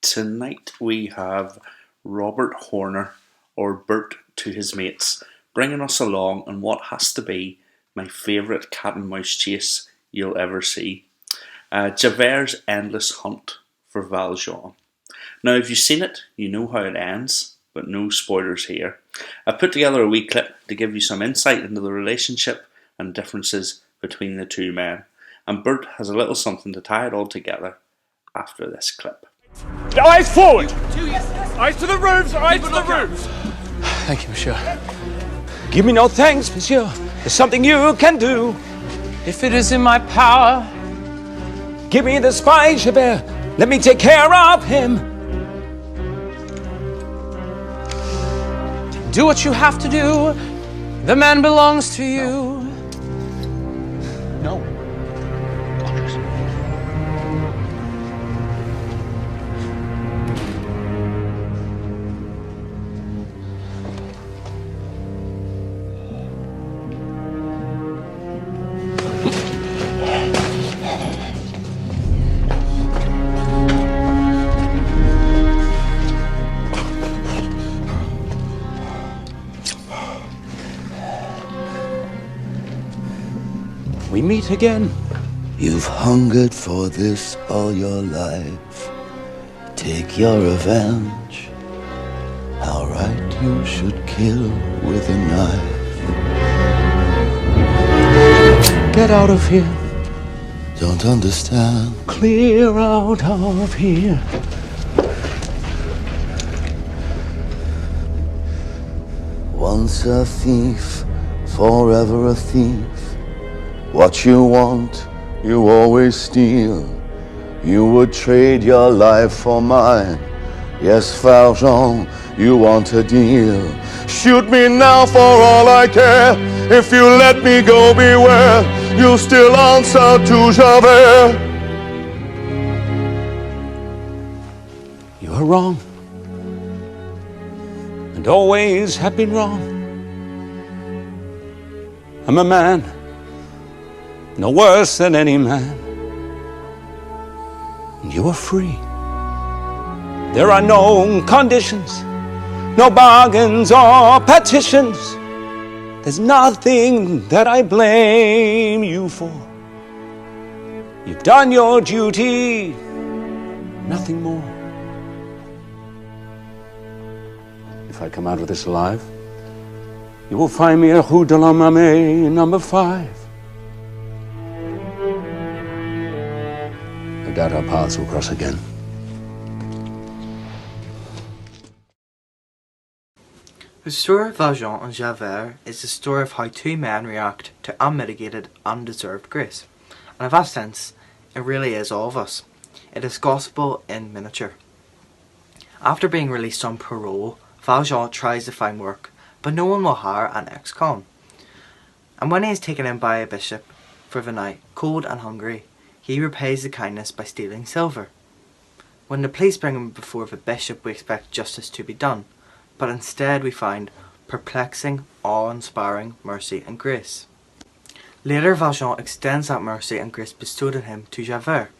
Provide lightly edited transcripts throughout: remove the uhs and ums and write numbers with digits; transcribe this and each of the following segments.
Tonight we have Robert Horner, or Bert to his mates, bringing us along on what has to be my favourite cat and mouse chase you'll ever see. Javerts' endless hunt for Valjean. Now, if you've seen it, you know how it ends, but no spoilers here. I've put together a wee clip to give you some insight into the relationship and differences between the two men, and Bert has a little something to tie it all together after this clip. Eyes forward! Eyes to the roofs! Eyes to the roofs! Thank you, monsieur. Give me no thanks, monsieur. There's something you can do. If it is in my power, Give me the spy, Javert. Let me take care of him. do what you have to do. The man belongs to you. No. We meet again. You've hungered for this all your life. Take your revenge. How right you should kill with a knife. Get out of here. Don't understand. Clear out of here. Once a thief, forever a thief. What you want, you always steal. You would trade your life for mine. Yes, Valjean, you want a deal. Shoot me now for all I care. If you let me go, beware. You'll still answer to Javert. You are wrong. And always have been wrong. I'm a man. No worse than any man. You are free. There are no conditions, no bargains or petitions. There's nothing that I blame you for. You've done your duty, nothing more. If I come out of this alive, you will find me at Rue de la Mamie, number 5. I doubt our paths will cross again. The story of Valjean and Javert is the story of how two men react to unmitigated, undeserved grace. And in that sense, it really is all of us. It is gospel in miniature. After being released on parole, Valjean tries to find work, but no one will hire an ex-con. And when he is taken in by a bishop for the night, cold and hungry, he repays the kindness by stealing silver. When the police bring him before the bishop, we expect justice to be done, but instead we find perplexing, awe-inspiring mercy and grace. Later, Valjean extends that mercy and grace bestowed on him to Javert,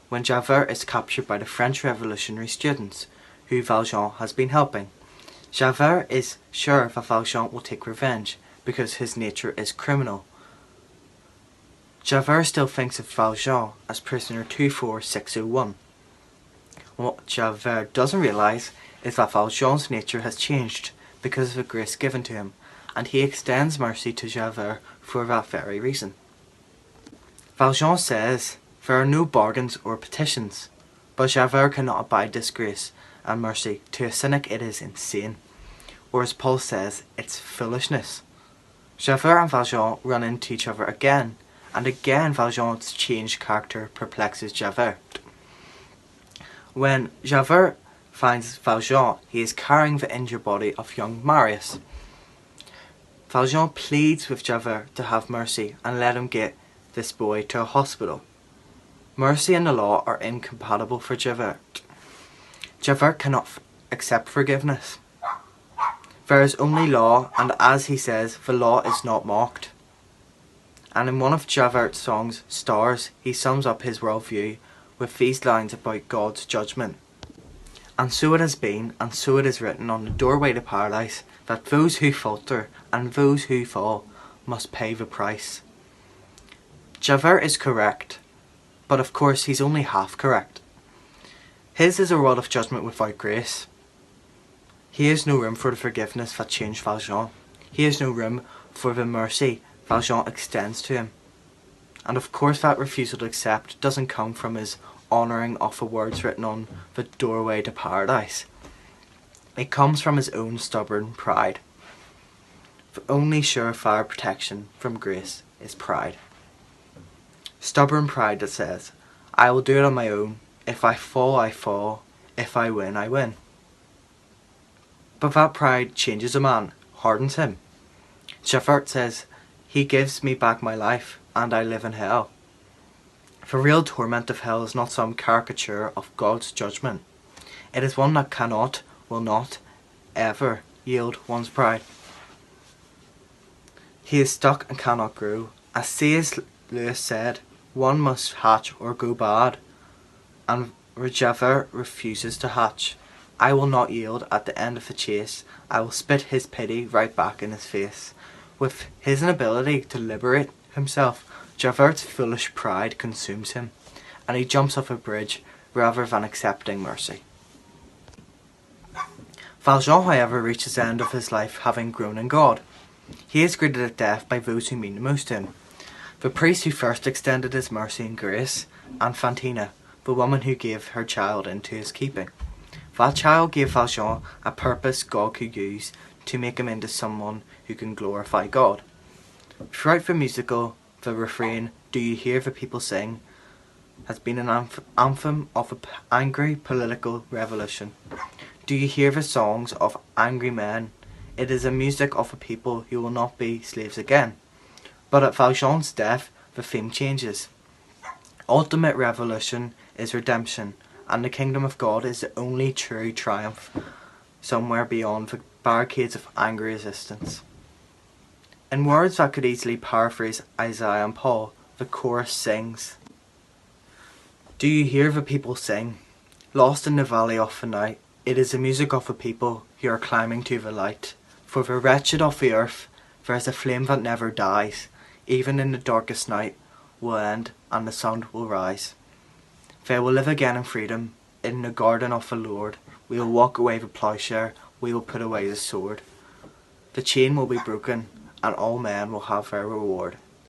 when Javert is captured by the French revolutionary students, who Valjean has been helping. Javert is sure that Valjean will take revenge, because his nature is criminal. Javert still thinks of Valjean as prisoner 24601. What Javert doesn't realise is that Valjean's nature has changed because of the grace given to him, and he extends mercy to Javert for that very reason. Valjean says there are no bargains or petitions, but Javert cannot abide this grace and mercy. To a cynic it is insane, or as Paul says, it's foolishness. Javert and Valjean run into each other again, and again Valjean's changed character perplexes Javert. When Javert finds Valjean, he is carrying the injured body of young Marius. Valjean pleads with Javert to have mercy and let him get this boy to a hospital. Mercy and the law are incompatible for Javert. Javert cannot accept forgiveness. There is only law, and as he says, the law is not mocked. And in one of Javerts' songs, Stars, he sums up his worldview with these lines about God's judgment. And so it has been, and so it is written on the doorway to paradise, that those who falter and those who fall must pay the price. Javert is correct, but of course he's only half correct. His is a rod of judgment without grace. He has no room for the forgiveness that changed Valjean. He has no room for the mercy Valjean extends to him. And of course that refusal to accept doesn't come from his honouring of the words written on the doorway to paradise. It comes from his own stubborn pride. The only surefire protection from grace is pride. Stubborn pride that says, I will do it on my own. If I fall, I fall. If I win, I win. But that pride changes a man, hardens him. Javerts says, he gives me back my life, and I live in hell. The real torment of hell is not some caricature of God's judgment. It is one that cannot, will not, ever yield one's pride. He is stuck and cannot grow. As C.S. Lewis said, one must hatch or go bad, and Javert refuses to hatch. I will not yield at the end of the chase. I will spit his pity right back in his face. With his inability to liberate himself, Javert's foolish pride consumes him, and he jumps off a bridge rather than accepting mercy. Valjean, however, reaches the end of his life having grown in God. He is greeted at death by those who mean the most to him. The priest who first extended his mercy and grace, and Fantine, the woman who gave her child into his keeping. That child gave Valjean a purpose God could use to make him into someone who can glorify God. Throughout the musical, the refrain, "Do you hear the people sing?" has been an anthem of an angry political revolution. Do you hear the songs of angry men? It is a music of a people who will not be slaves again. But at Valjean's death, the theme changes. Ultimate revolution is redemption, and the kingdom of God is the only true triumph somewhere beyond the barricades of angry resistance. In words that could easily paraphrase Isaiah and Paul, the chorus sings, Do you hear the people sing? Lost in the valley of the night, it is the music of a people who are climbing to the light. For the wretched of the earth, there is a flame that never dies, even in the darkest night will end and the sun will rise. They will live again in freedom, in the garden of the Lord. We will walk away the plowshare, we will put away the sword. The chain will be broken, and all men will have their reward.